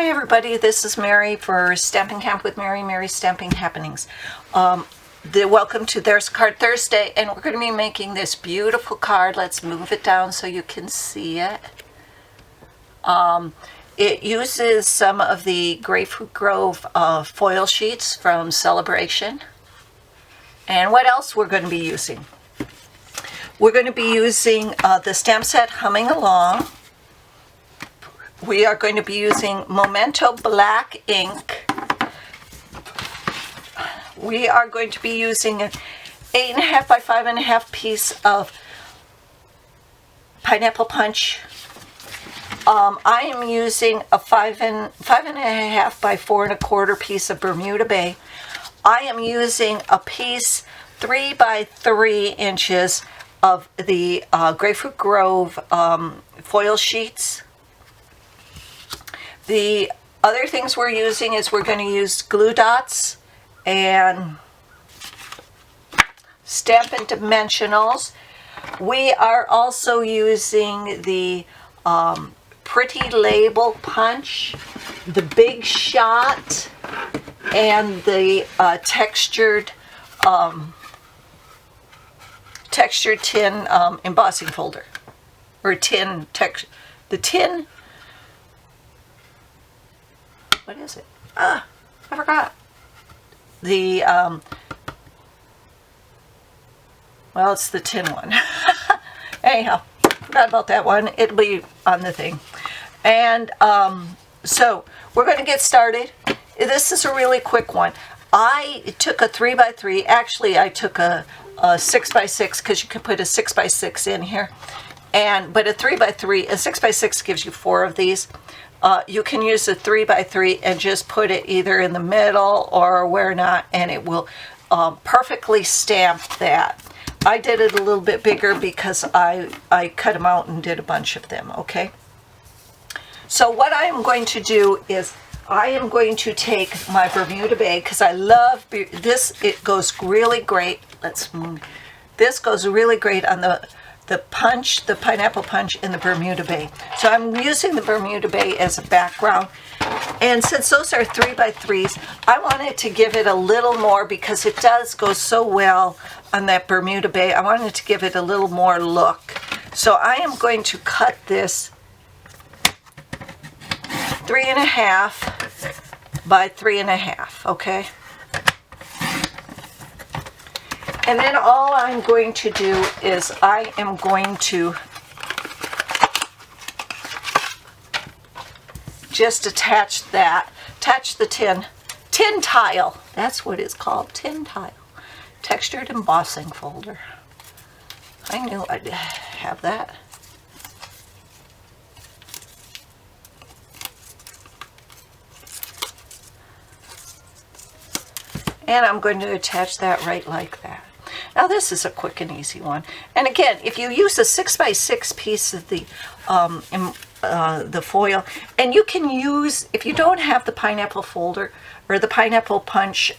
Hi everybody, this is Mary for Stampin' Camp with Mary, Mary's Stamping Happenings. Welcome to There's a Card Thursday, and we're going to be making this beautiful card. Let's move it down so you can see it. It uses some of the Grapefruit Grove foil sheets from Celebration. And what else we're going to be using? We're going to be using the stamp set Humming Along. We are going to be using Memento Black ink. We are going to be using an 8.5 by 5.5 piece of Pineapple Punch. I am using a 5.5 by 4.25 piece of Bermuda Bay. I am using a piece 3 by 3 inches of the Grapefruit Grove foil sheets. The other things we're using is we're going to use glue dots and Stampin Dimensionals. We are also using the Pretty Label Punch, the Big Shot, and the textured tin embossing folder, or tin the tin. What is it? I forgot. The, well, it's the tin one. Anyhow, forgot about that one. It'll be on the thing. And so we're going to get started. This is a really quick one. I took a 3 by 3. Actually, I took a 6 by 6 because you can put a 6 by 6 in here. But a 3 by 3, a 6 by 6 gives you 4 of these. You can use a 3 by 3 and just put it either in the middle or where not, and it will perfectly stamp that. I did it a little bit bigger because I cut them out and did a bunch of them, okay? So what I am going to do is I am going to take my Bermuda Bay, because I love this. It goes really great. This goes really great on the punch, the Pineapple Punch, and the Bermuda Bay. So I'm using the Bermuda Bay as a background. And since those are 3 by 3s, I wanted to give it a little more, because it does go so well on that Bermuda Bay. I wanted to give it a little more look. So I am going to cut this 3.5 by 3.5, okay? And then all I'm going to do is I am going to just attach the tin tile. That's what it's called, tin tile. Textured embossing folder. I knew I'd have that. And I'm going to attach that right like that. Now this is a quick and easy one. And again, if you use a 6 by 6 piece of the foil, and you can use, if you don't have the pineapple folder or the Pineapple Punch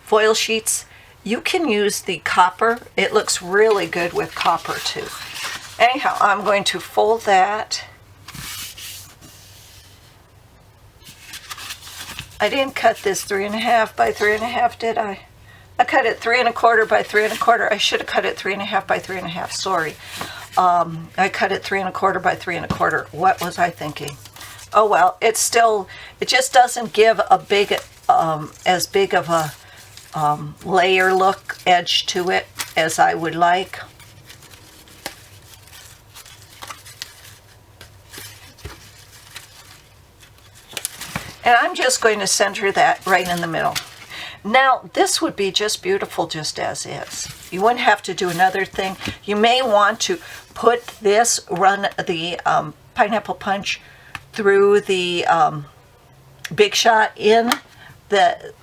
foil sheets, you can use the copper. It looks really good with copper too. Anyhow, I'm going to fold that. I didn't cut this 3.5 by 3.5, did I? I cut it 3.25 by 3.25. I should have cut it 3.5 by 3.5. Sorry. I cut it 3.25 by 3.25. What was I thinking? Oh well, it just doesn't give a big, as big of a layer look edge to it as I would like. And I'm just going to center that right in the middle. Now, this would be just beautiful just as is. You wouldn't have to do another thing. You may want to put this, run the Pineapple Punch through the Big Shot in the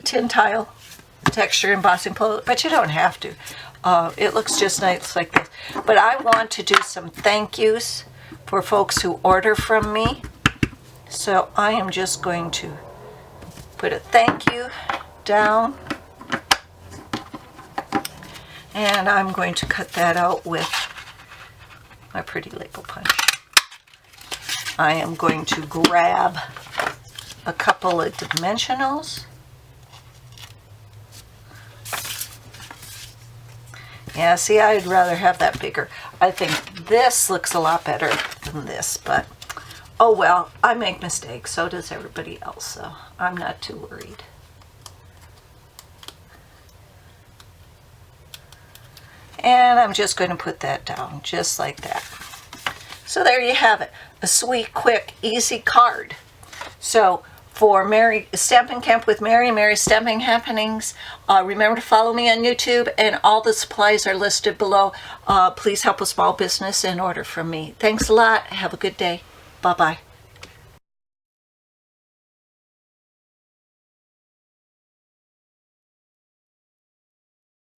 tin tile texture embossing folder, but you don't have to. It looks just nice like this. But I want to do some thank yous for folks who order from me. So I am just going to put a thank you down, and I'm going to cut that out with my Pretty Label Punch. I am going to grab a couple of dimensionals. Yeah, see, I'd rather have that bigger. I think this looks a lot better than this, but oh well, I make mistakes, so does everybody else, so I'm not too worried. And I'm just going to put that down, just like that. So there you have it, a sweet, quick, easy card. So for Mary Stampin' Camp with Mary, Mary's Stamping Happenings, remember to follow me on YouTube, and all the supplies are listed below. Please help a small business and order from me. Thanks a lot. Have a good day. Bye-bye.